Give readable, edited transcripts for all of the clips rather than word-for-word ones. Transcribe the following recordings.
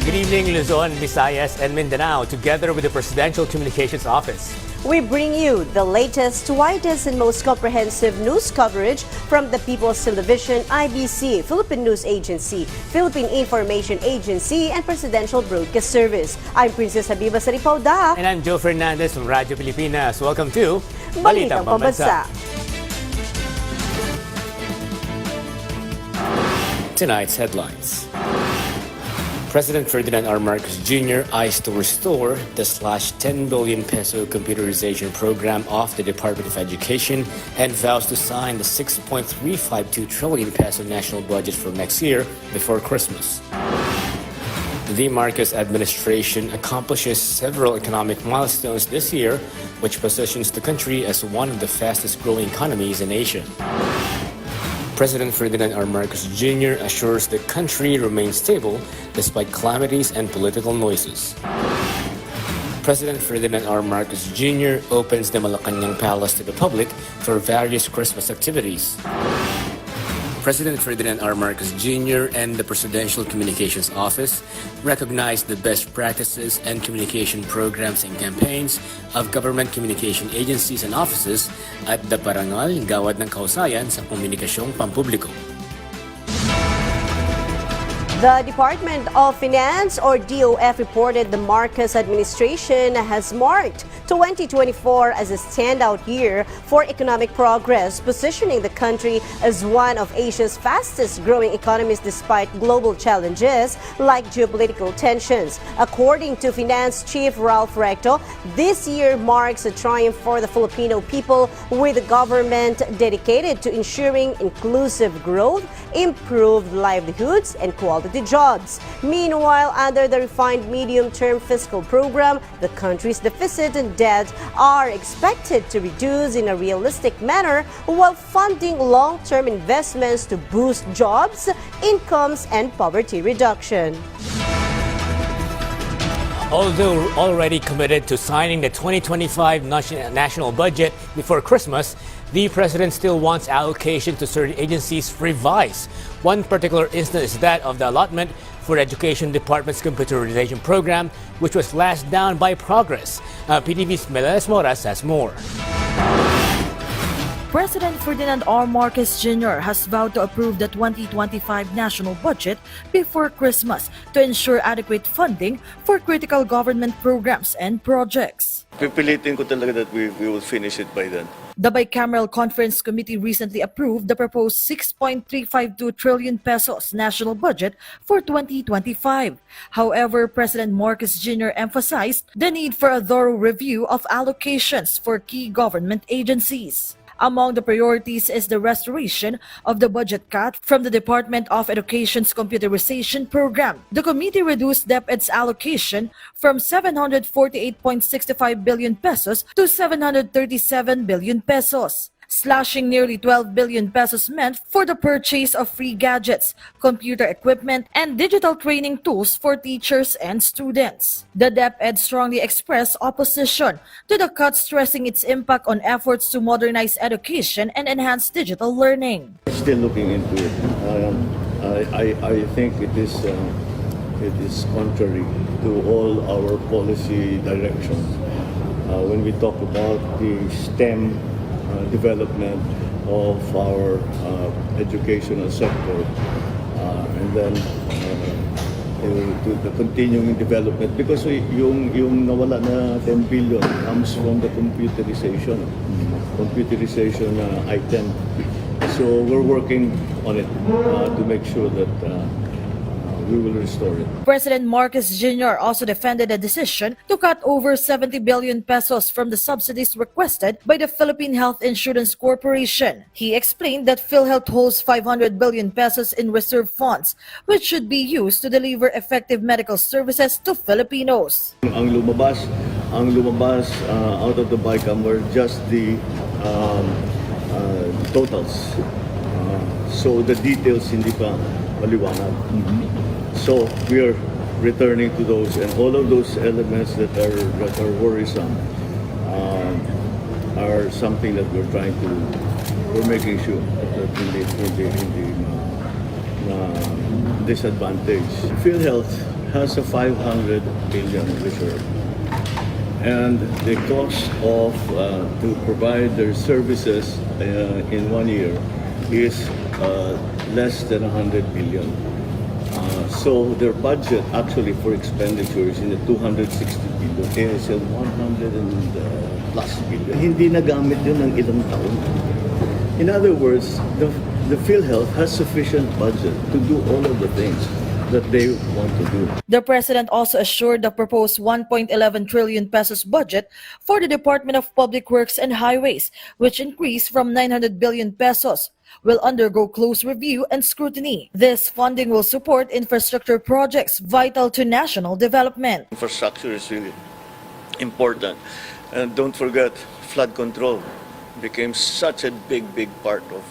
Good evening, Luzon, Visayas, and Mindanao, together with the Presidential Communications Office. We bring you the latest, widest, and most comprehensive news coverage from the People's Television, IBC, Philippine News Agency, Philippine Information Agency, and Presidential Broadcast Service. I'm Princess Habiba Saripauda. And I'm Joe Fernandez from Radyo Pilipinas. Welcome to Balitang Pambansa. Tonight's headlines. President Ferdinand R. Marcos Jr. eyes to restore the /10 billion peso computerization program of the Department of Education and vows to sign the 6.352 trillion peso national budget for next year before Christmas. The Marcos administration accomplishes several economic milestones this year, which positions the country as one of the fastest growing economies in Asia. President Ferdinand R. Marcos Jr. assures the country remains stable despite calamities and political noises. President Ferdinand R. Marcos Jr. opens the Malacanang Palace to the public for various Christmas activities. President Ferdinand R. Marcos Jr. and the Presidential Communications Office recognize the best practices and communication programs and campaigns of government communication agencies and offices at the Parangal, Gawad ng Kausayan sa Komunikasyong Pampubliko. The Department of Finance, or DOF, reported the Marcos administration has marked 2024 as a standout year for economic progress, positioning the country as one of Asia's fastest-growing economies despite global challenges like geopolitical tensions. According to Finance Chief Ralph Recto, this year marks a triumph for the Filipino people, with a government dedicated to ensuring inclusive growth, improved livelihoods, and quality jobs. Meanwhile, under the refined medium-term fiscal program, the country's deficit and debt are expected to reduce in a realistic manner while funding long-term investments to boost jobs, incomes, and poverty reduction. Although already committed to signing the 2025 national budget before Christmas, the president still wants allocation to certain agencies revised. One particular instance is that of the allotment for the Education Department's computerization program, which was lashed down by Progress. PTV's Melez Moras has more. President Ferdinand R. Marcos Jr. has vowed to approve the 2025 national budget before Christmas to ensure adequate funding for critical government programs and projects. Pipilitin ko talaga that we will finish it by then. The Bicameral Conference Committee recently approved the proposed 6.352 trillion pesos national budget for 2025. However, President Marcos Jr. emphasized the need for a thorough review of allocations for key government agencies. Among the priorities is the restoration of the budget cut from the Department of Education's computerization program. The committee reduced DepEd's allocation from 748.65 billion pesos to 737 billion pesos. Slashing nearly 12 billion pesos meant for the purchase of free gadgets, computer equipment, and digital training tools for teachers and students. The DepEd strongly expressed opposition to the cut, stressing its impact on efforts to modernize education and enhance digital learning. Still looking into it. I think it is contrary to all our policy directions. When we talk about the STEM development of our educational sector, and then to the continuing development, because yung nawala na 10 billion comes from the computerization item. So we're working on it to make sure that we will restore it. President Marcos Jr. also defended a decision to cut over 70 billion pesos from the subsidies requested by the Philippine Health Insurance Corporation. He explained that PhilHealth holds 500 billion pesos in reserve funds, which should be used to deliver effective medical services to Filipinos. Ang lumabas out of the BICAM were just the totals. So the details hindi pa maliwanag. So we are returning to those, and all of those elements that are worrisome are something that we're making sure that hindi disadvantage. PhilHealth has a 500 billion reserve. And the cost of to provide their services in 1 year is less than 100 billion. So their budget actually for expenditures in the 260 billion is 100 and plus billion. Hindi nagamit yun ng ilang taon. In other words, the PhilHealth has sufficient budget to do all of the things that they want to do. The president also assured the proposed 1.11 trillion pesos budget for the Department of Public Works and Highways, which increased from 900 billion pesos, will undergo close review and scrutiny. This funding will support infrastructure projects vital to national development. Infrastructure is really important. And don't forget, flood control became such a big part of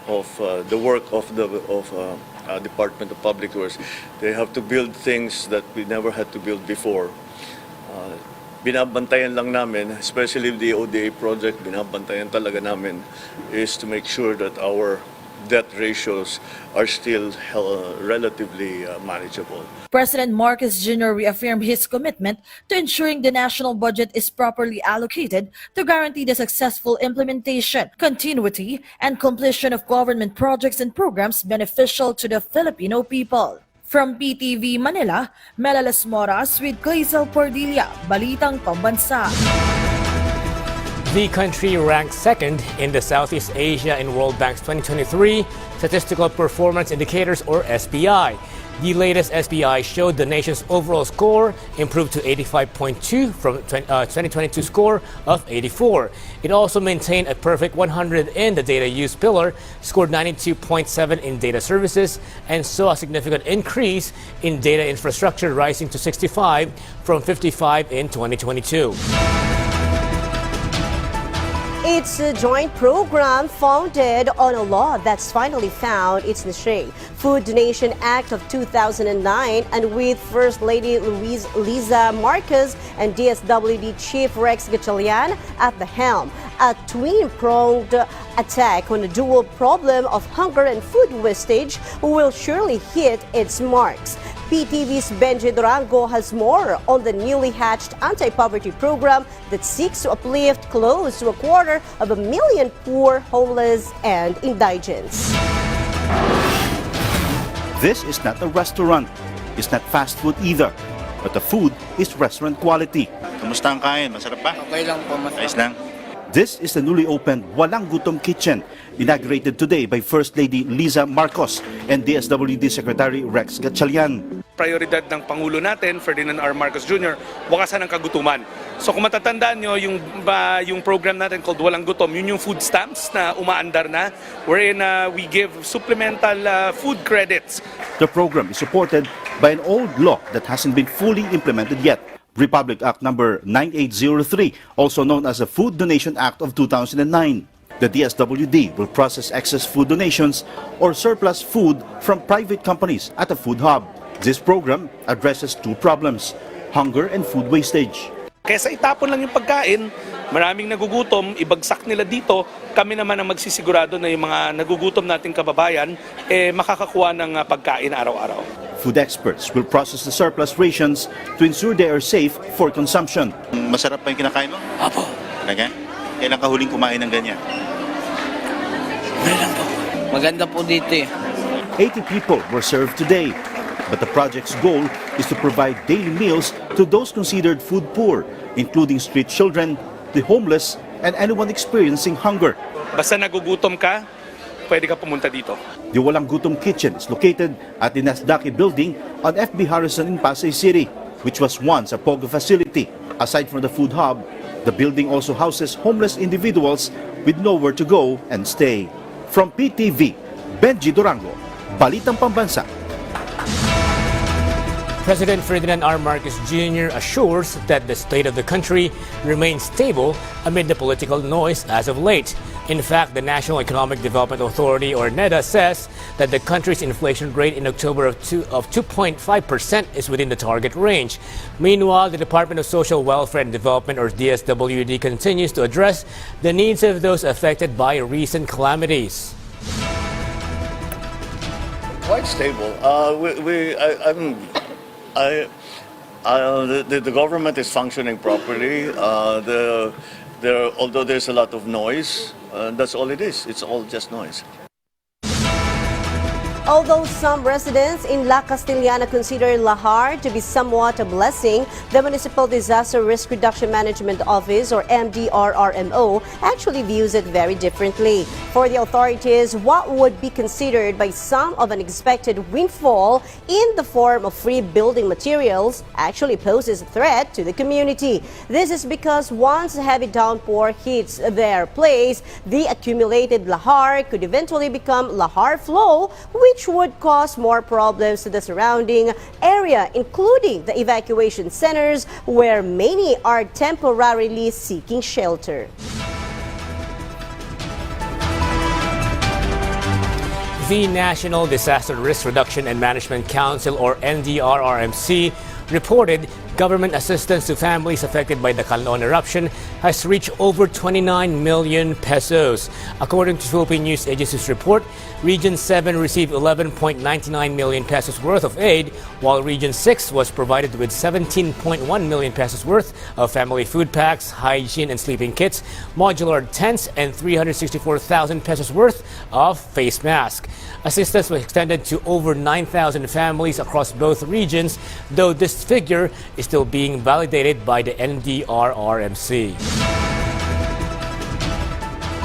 the work of the Department of Public Works. They have to build things that we never had to build before. Binabantayan lang namin, especially the ODA project, binabantayan talaga namin is to make sure that our debt ratios are still relatively manageable. President Marcos Jr. reaffirmed his commitment to ensuring the national budget is properly allocated to guarantee the successful implementation, continuity, and completion of government projects and programs beneficial to the Filipino people. From PTV Manila, Melalas Moras with Clazel Pordilla, Balitang Pambansa. The country ranks second in the Southeast Asia in World Bank's 2023 Statistical Performance Indicators or SPI. The latest SPI showed the nation's overall score improved to 85.2 from 2022 score of 84. It also maintained a perfect 100 in the data use pillar, scored 92.7 in data services, and saw a significant increase in data infrastructure, rising to 65 from 55 in 2022. It's a joint program founded on a law that's finally found its niche, Food Donation Act of 2009, and with First Lady Liza Marcos and DSWD Chief Rex Gatchalian at the helm. A twin-pronged attack on the dual problem of hunger and food wastage will surely hit its marks. PTV's Benji Durango has more on the newly hatched anti-poverty program that seeks to uplift close to 250,000 poor, homeless, and indigents. This is not a restaurant. It's not fast food either. But the food is restaurant quality. Kumusta ang kain? Masarap ba? Okay lang po, masarap. Ayos lang. This is the newly opened Walang Gutom Kitchen, inaugurated today by First Lady Liza Marcos and DSWD Secretary Rex Gatchalian. Prioridad ng Pangulo natin, Ferdinand R. Marcos Jr., wakasan ng kagutuman. So kung matatandaan nyo, yung program natin called Walang Gutom, yun yung food stamps na umaandar na, wherein we give supplemental food credits. The program is supported by an old law that hasn't been fully implemented yet. Republic Act number 9803, also known as the Food Donation Act of 2009. The DSWD will process excess food donations or surplus food from private companies at a food hub. This program addresses two problems: hunger and food wastage. Kesa itapon lang yung pagkain, maraming nagugutom, ibagsak nila dito, kami naman ang magsisigurado na yung mga nagugutom nating kababayan makakakuha ng pagkain araw-araw. Food experts will process the surplus rations to ensure they are safe for consumption. Masarap pa yung kinakain mo? Apo. Talaga? Kailan ka huling kumain ng ganyan? Meron po. Maganda po dito eh. 80 people were served today. But the project's goal is to provide daily meals to those considered food poor, including street children, the homeless, and anyone experiencing hunger. Basta nagugutom ka, pwede ka pumunta dito. The Walang Gutom Kitchen is located at the Nasdaqi building on FB Harrison in Pasay City, which was once a POGO facility. Aside from the food hub, the building also houses homeless individuals with nowhere to go and stay. From PTV, Benji Durango, Balitang Pambansa. President Ferdinand R. Marcos Jr. assures that the state of the country remains stable amid the political noise as of late. In fact, the National Economic Development Authority, or NEDA, says that the country's inflation rate in October of 2.5% is within the target range. Meanwhile, the Department of Social Welfare and Development, or DSWD, continues to address the needs of those affected by recent calamities. quite stable. The government is functioning properly. Although there's a lot of noise, that's all it is. It's all just noise. Although some residents in La Castellana consider lahar to be somewhat a blessing, the Municipal Disaster Risk Reduction Management Office, or MDRRMO, actually views it very differently. For the authorities, what would be considered by some of an expected windfall in the form of free building materials actually poses a threat to the community. This is because once a heavy downpour hits their place, the accumulated lahar could eventually become lahar flow, which would cause more problems to the surrounding area, including the evacuation centers where many are temporarily seeking shelter. The National Disaster Risk Reduction and Management Council, or NDRRMC, reported government assistance to families affected by the Caloocan eruption has reached over 29 million pesos. According to Philippine News Agency's report, Region 7 received 11.99 million pesos worth of aid, while Region 6 was provided with 17.1 million pesos worth of family food packs, hygiene and sleeping kits, modular tents, and 364,000 pesos worth of face masks. Assistance was extended to over 9,000 families across both regions, though this figure is still being validated by the NDRRMC.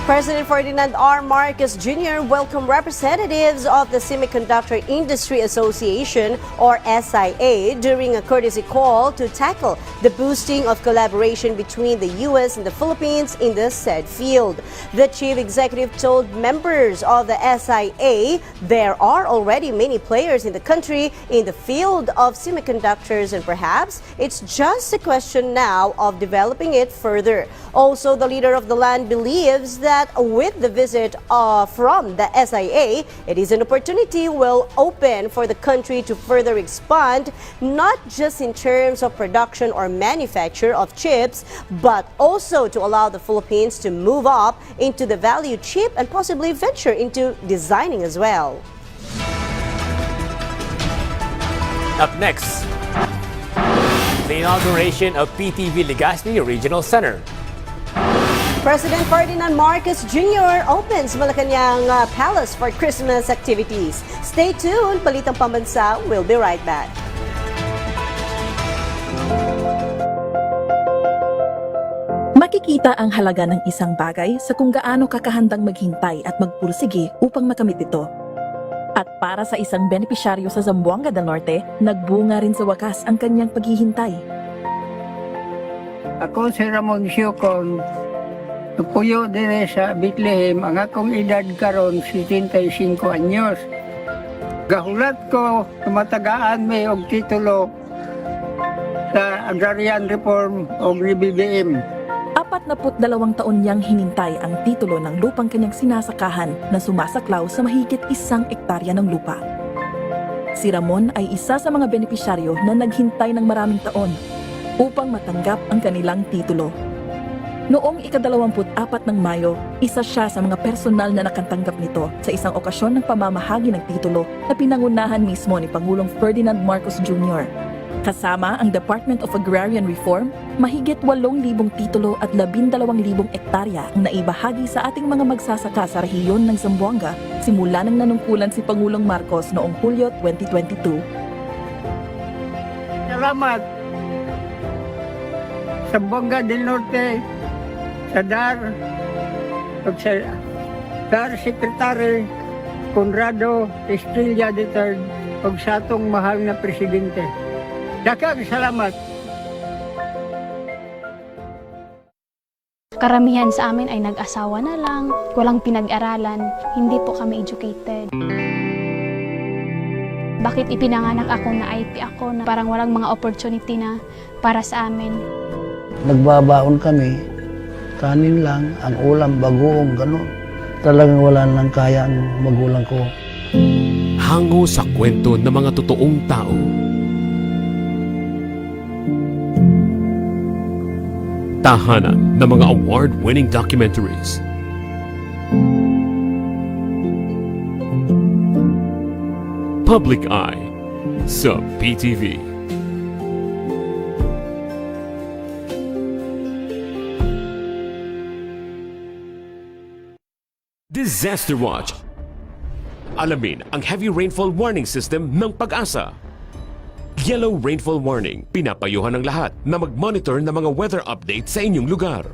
President Ferdinand R. Marcos Jr. welcomed representatives of the Semiconductor Industry Association, or SIA, during a courtesy call to tackle the boosting of collaboration between the U.S. and the Philippines in the said field. The chief executive told members of the SIA there are already many players in the country in the field of semiconductors, and perhaps it's just a question now of developing it further. Also, the leader of the land believes that with the visit from the SIA, it is an opportunity will open for the country to further expand, not just in terms of production or manufacture of chips, but also to allow the Philippines to move up into the value chip and possibly venture into designing as well. Up next, the inauguration of PTV Legazpi Regional Center. President Ferdinand Marcos Jr. opens Malacanang Palace for Christmas activities. Stay tuned, Balitang Pambansa will be right back. Makikita ang halaga ng isang bagay sa kung gaano kakahandang maghintay at magpursige upang makamit ito. At para sa isang benepisyaryo sa Zamboanga del Norte, nagbunga rin sa wakas ang kanyang paghihintay. Ako si Ramon Siocon, puyo dire sa Bethlehem. Ang akong edad karon 75 anyos. Gahulat ko, tumatagaan may og titulo sa Agrarian Reform o BBM. 42 taon niyang hinintay ang titulo ng lupang kanyang sinasakahan na sumasaklaw sa mahigit 1 ektarya ng lupa. Si Ramon ay isa sa mga benepisyaryo na naghintay ng maraming taon upang matanggap ang kanilang titulo. Noong ika-24 ng Mayo, isa siya sa mga personal na nakatanggap nito sa isang okasyon ng pamamahagi ng titulo na pinangunahan mismo ni Pangulong Ferdinand Marcos Jr. Kasama ang Department of Agrarian Reform, mahigit 8,000 titulo at 12,000 ektarya ang naibahagi sa ating mga magsasaka sa rehiyon ng Zamboanga simula ng nanungkulan si Pangulong Marcos noong Hulyo 2022. Salamat sa Zamboanga del Norte, sa DAR, sa DAR Secretary Conrado Estrella III, o sa atong mahal na Presidente. Daghang salamat. Karamihan sa amin ay nag-asawa na lang, walang pinag-aralan, hindi po kami educated. Bakit ipinanganak ako na IT ako na parang walang mga opportunity na para sa amin? Nagbabaon kami, kanin lang, ang ulam, Bagong, gano'n. Talagang wala nang kaya ang magulang ko. Hango sa kwento ng mga totoong tao. Tahanan ng mga award-winning documentaries. Public Eye sa PTV. Disaster Watch. Alamin ang heavy rainfall warning system ng Pag-asa. Yellow rainfall warning, pinapayuhan ng lahat na mag-monitor ng mga weather update sa inyong lugar.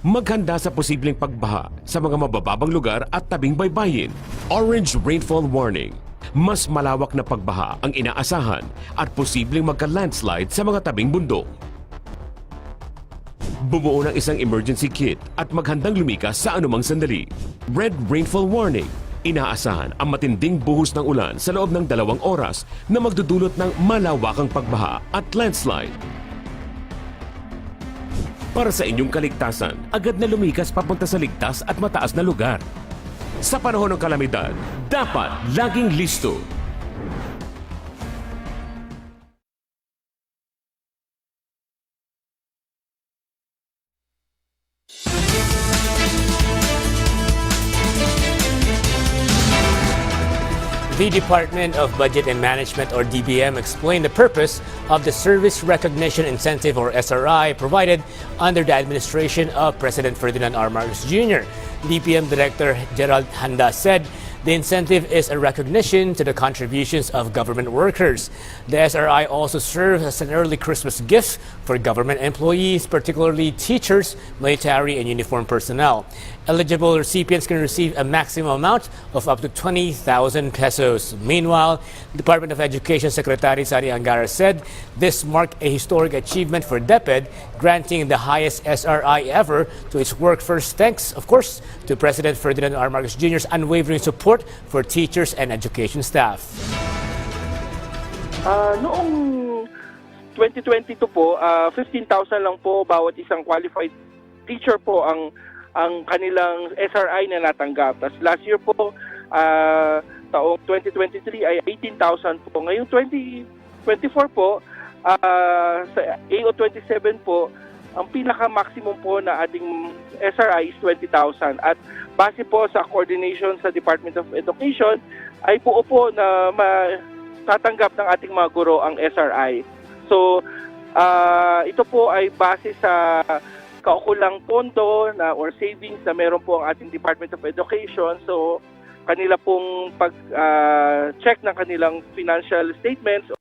Maghanda sa posibleng pagbaha sa mga mabababang lugar at tabing baybayin. Orange rainfall warning, mas malawak na pagbaha ang inaasahan at posibleng magka-landslide sa mga tabing bundok. Bumuo ng isang emergency kit at maghandang lumikas sa anumang sandali. Red rainfall warning. Inaasahan ang matinding buhos ng ulan sa loob ng 2 oras na magdudulot ng malawakang pagbaha at landslide. Para sa inyong kaligtasan, agad na lumikas papunta sa ligtas at mataas na lugar. Sa panahon ng kalamidad, dapat laging listo. The Department of Budget and Management, or DBM, explained the purpose of the Service Recognition Incentive, or SRI, provided under the administration of President Ferdinand R. Marcos Jr. DBM Director Gerald Handa said the incentive is a recognition to the contributions of government workers. The SRI also serves as an early Christmas gift for government employees, particularly teachers, military, and uniformed personnel. Eligible recipients can receive a maximum amount of up to 20,000 pesos. Meanwhile, Department of Education Secretary Sari Angara said this marked a historic achievement for DepEd, granting the highest SRI ever to its workforce, thanks, of course, to President Ferdinand R. Marcos Jr.'s unwavering support for teachers and education staff. Noong 2022 po, 15,000 lang po bawat isang qualified teacher po ang kanilang SRI na natanggap. Tapos last year po, taong 2023 ay 18,000 po. Ngayong 2024 po, sa AO27 po, ang pinaka-maximum po na ating SRI is 20,000. At base po sa coordination sa Department of Education, ay buo po na matatanggap ng ating mga guro ang SRI. So, ito po ay base sa kaukulang pondo or savings na meron po ang ating Department of Education. So, kanila pong pag-check ng kanilang financial statements.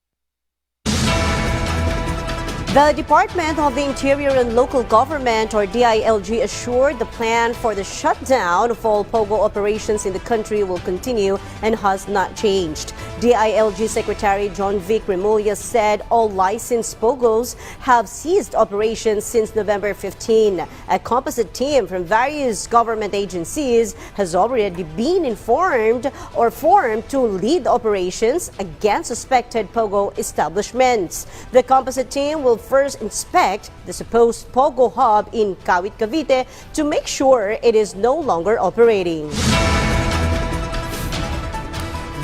The Department of the Interior and Local Government, or DILG, assured the plan for the shutdown of all POGO operations in the country will continue and has not changed. DILG Secretary John Vic Remulla said all licensed POGOs have ceased operations since November 15. A composite team from various government agencies has already been formed to lead operations against suspected POGO establishments. The composite team will first inspect the supposed POGO hub in Kawit, Cavite to make sure it is no longer operating.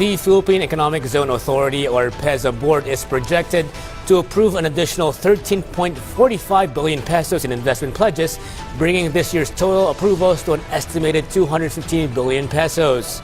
The Philippine Economic Zone Authority, or PEZA board, is projected to approve an additional 13.45 billion pesos in investment pledges, bringing this year's total approvals to an estimated 215 billion pesos.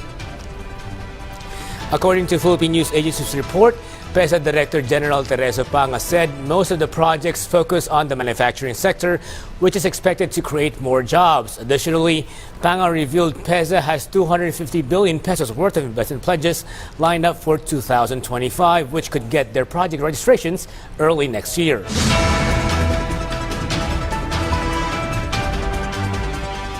According to Philippine News Agency's report, PEZA Director General Tereso Panga said most of the projects focus on the manufacturing sector, which is expected to create more jobs. Additionally, Panga revealed PEZA has 250 billion pesos worth of investment pledges lined up for 2025, which could get their project registrations early next year.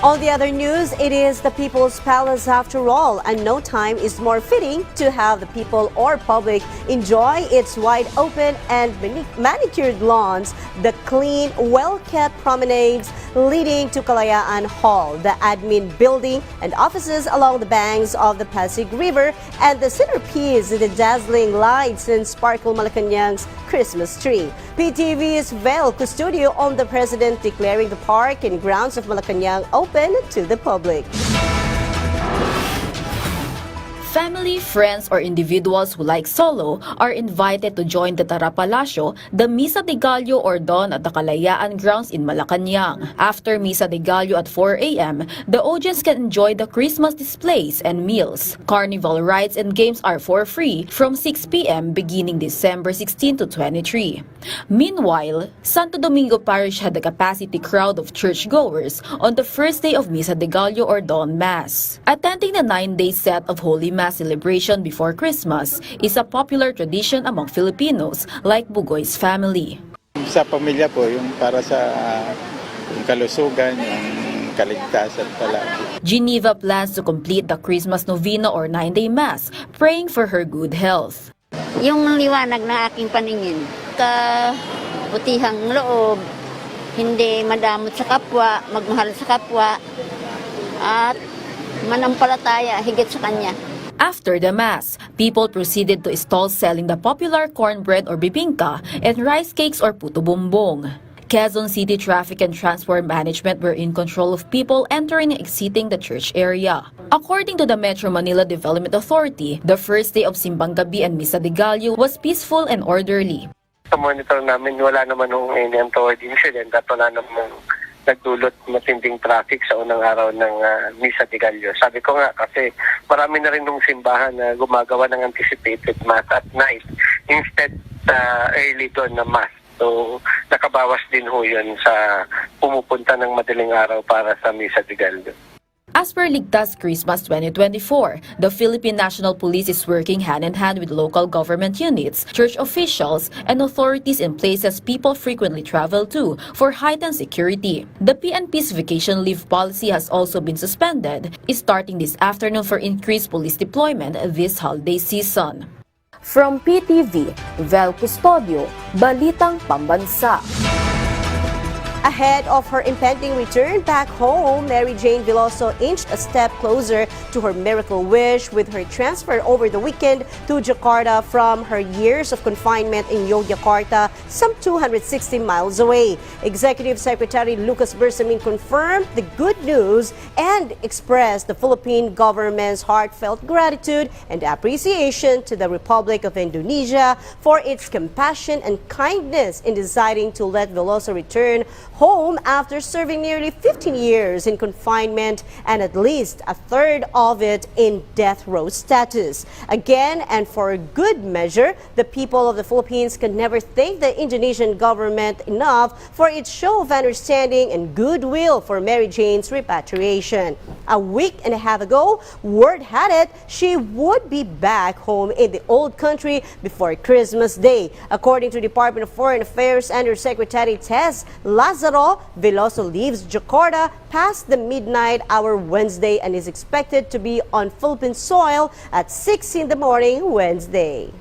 On the other news, it is the People's Palace after all, and no time is more fitting to have the people or public enjoy its wide open and manicured lawns, the clean, well-kept promenades leading to Kalayaan Hall, the admin building and offices along the banks of the Pasig River, and the centerpiece, the dazzling lights and sparkle Malacanang's Christmas tree. PTV's Vel Custodio on the President declaring the park and grounds of Malacanang open to the public. Family, friends, or individuals who like solo are invited to join the Tara Palacio, the Misa de Gallo or Dawn at the Kalayaan Grounds in Malacanang. After Misa de Gallo at 4 a.m., the audience can enjoy the Christmas displays and meals. Carnival rides and games are for free from 6 p.m. beginning December 16 to 23. Meanwhile, Santo Domingo Parish had a capacity crowd of churchgoers on the first day of Misa de Gallo or Dawn Mass. Attending the 9-day set of Holy Mass celebration before Christmas is a popular tradition among Filipinos like Bugoy's family. Sa pamilya po, yung para sa yung kalusugan, yung kaligtasan palagi. Geneva plans to complete the Christmas Novena or 9-day Mass, praying for her good health. Yung liwanag na aking paningin, kabutihang loob, hindi madamot sa kapwa, magmahal sa kapwa, at manampalataya higit sa kanya. After the Mass, people proceeded to stalls selling the popular cornbread or bibingka and rice cakes or puto bumbong. Quezon City Traffic and Transport Management were in control of people entering and exiting the church area. According to the Metro Manila Development Authority, the first day of Simbang Gabi and Misa de Gallo was peaceful and orderly. Sa monitor namin, wala naman nung untoward incident at wala naman nagdulot matinding traffic sa unang araw ng Misa de Gallo. Sabi ko nga kasi marami na rin nung simbahan na gumagawa ng anticipated mass at night instead early doon na mass. So nakabawas din ho yun sa pumupunta ng madaling araw para sa Misa de Gallo. As per Ligtas Christmas 2024, the Philippine National Police is working hand-in-hand with local government units, church officials, and authorities in places people frequently travel to for heightened security. The PNP's vacation leave policy has also been suspended, starting this afternoon for increased police deployment this holiday season. From PTV, Vel Custodio, Balitang Pambansa. Ahead of her impending return back home, Mary Jane Veloso inched a step closer to her miracle wish with her transfer over the weekend to Jakarta from her years of confinement in Yogyakarta, some 260 miles away. Executive Secretary Lucas Bersamin confirmed the good news and expressed the Philippine government's heartfelt gratitude and appreciation to the Republic of Indonesia for its compassion and kindness in deciding to let Veloso return home after serving nearly 15 years in confinement and at least a third of it in death row status. Again, and for a good measure, the people of the Philippines can never thank the Indonesian government enough for its show of understanding and goodwill for Mary Jane's repatriation. A week and a half ago, word had it she would be back home in the old country before Christmas Day. According to Department of Foreign Affairs Undersecretary Tess Lazaro, Veloso leaves Jakarta past the midnight hour Wednesday and is expected to be on Philippine soil at 6 in the morning Wednesday.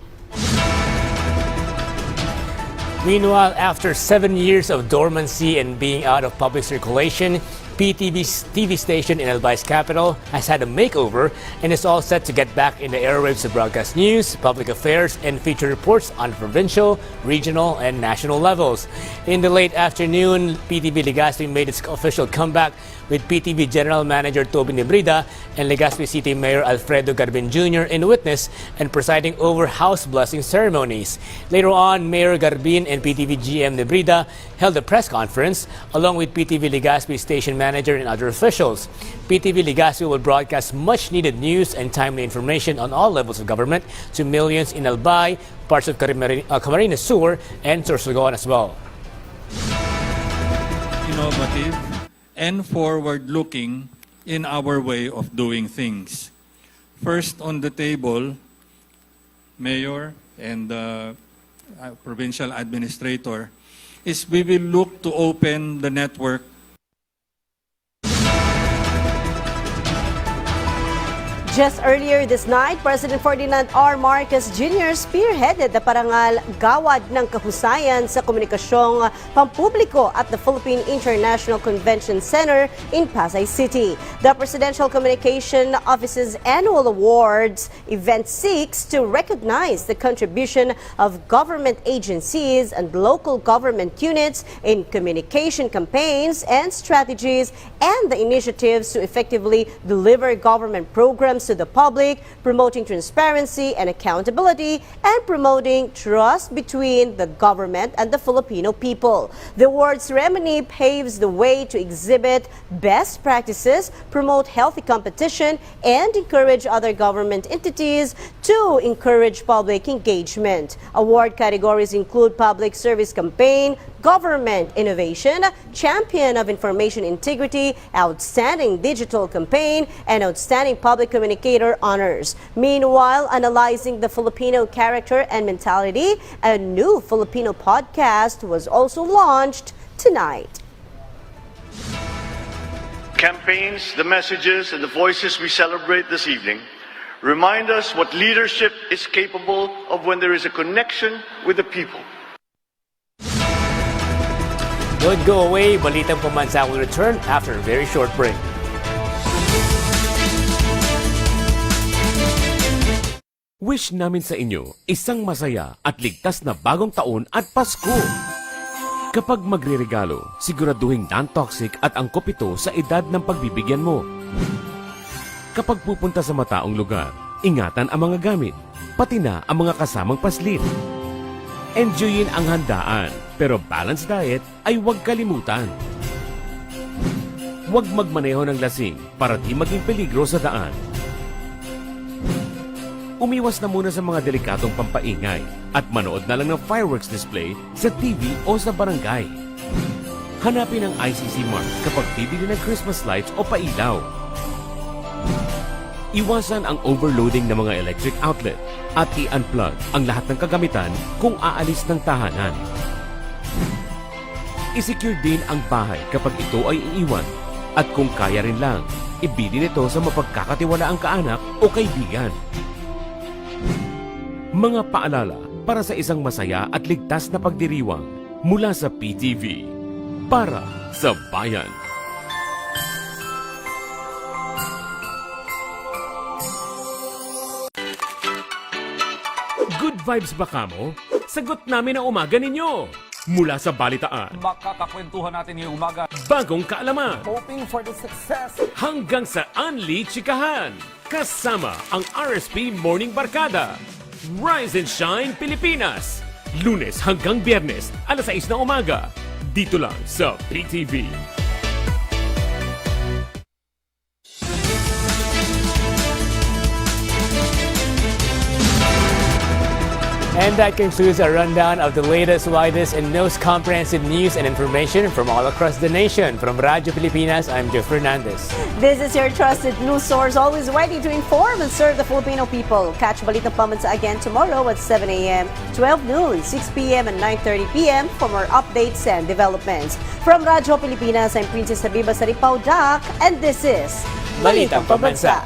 Meanwhile, after 7 years of dormancy and being out of public circulation, PTV's TV station in Albay's capital has had a makeover and is all set to get back in the airwaves to broadcast news, public affairs, and feature reports on provincial, regional, and national levels. In the late afternoon, PTV Legazpi made its official comeback with PTV General Manager Toby Nebrida and Legazpi City Mayor Alfredo Garbin Jr. in witness and presiding over house blessing ceremonies. Later on, Mayor Garbin and PTV GM Nebrida held a press conference along with PTV Legazpi station manager and other officials. PTV Legazpi will broadcast much-needed news and timely information on all levels of government to millions in Albay, parts of Camarines Sur, and Sorsogon as well. Innovative and forward-looking in our way of doing things. First on the table, Mayor and Provincial Administrator, is we will look to open the network. Just earlier this night, President Ferdinand R. Marcos Jr. spearheaded the parangal Gawad ng Kahusayan sa Komunikasyong Pampubliko at the Philippine International Convention Center in Pasay City. The Presidential Communication Office's annual awards event seeks to recognize the contribution of government agencies and local government units in communication campaigns and strategies and the initiatives to effectively deliver government programs to the public, promoting transparency and accountability, and promoting trust between the government and the Filipino people. The award ceremony paves the way to exhibit best practices, promote healthy competition, and encourage other government entities to encourage public engagement. Award categories include Public Service Campaign, Government Innovation, Champion of Information Integrity, Outstanding Digital Campaign, and Outstanding Public Communicator honors. Meanwhile, analyzing the Filipino character and mentality, a new Filipino podcast was also launched tonight. Campaigns, the messages, and the voices we celebrate this evening remind us what leadership is capable of when there is a connection with the people. Don't go away. Balitang Pambansa will return after a very short break. Wish namin sa inyo isang masaya at ligtas na bagong taon at Pasko. Kapag magre-regalo, siguraduhin non-toxic at angkop ito sa edad ng pagbibigyan mo. Kapag pupunta sa mataong lugar, ingatan ang mga gamit, pati na ang mga kasamang paslit. Enjoyin ang handaan, pero balanced diet ay huwag kalimutan. Huwag magmaneho ng lasing para di maging peligro sa daan. Umiwas na muna sa mga delikatong pampaingay at manood na lang ng fireworks display sa TV o sa barangay. Hanapin ang ICC mark kapag bibili ng Christmas lights o pailaw. Iwasan ang overloading ng mga electric outlet at i-unplug ang lahat ng kagamitan kung aalis ng tahanan. I-secure din ang bahay kapag ito ay iiwan at kung kaya rin lang, ibili nito sa mapagkakatiwalaang kaanak o kaibigan. Mga paalala para sa isang masaya at ligtas na pagdiriwang mula sa PTV para sa bayan. Good vibes ba kamo? Sagot namin ang umaga ninyo. Mula sa balitaan, makakakwentuhan natin ngayong umaga. Bagong kaalaman, Hoping for the success. Hanggang sa Unli Chikahan. Kasama ang RSP Morning Barkada. Rise and Shine Pilipinas. Lunes hanggang Biyernes, alas 6 ng umaga. Dito lang sa PTV. And that concludes our rundown of the latest, widest, and most comprehensive news and information from all across the nation. From Radyo Pilipinas, I'm Joe Fernandez. This is your trusted news source, always ready to inform and serve the Filipino people. Catch Balitang Pambansa again tomorrow at 7 a.m., 12 noon, 6 p.m., and 9:30 p.m. for more updates and developments. From Radyo Pilipinas, I'm Princess Habiba Saripao Dak, and this is Balitang Pambansa.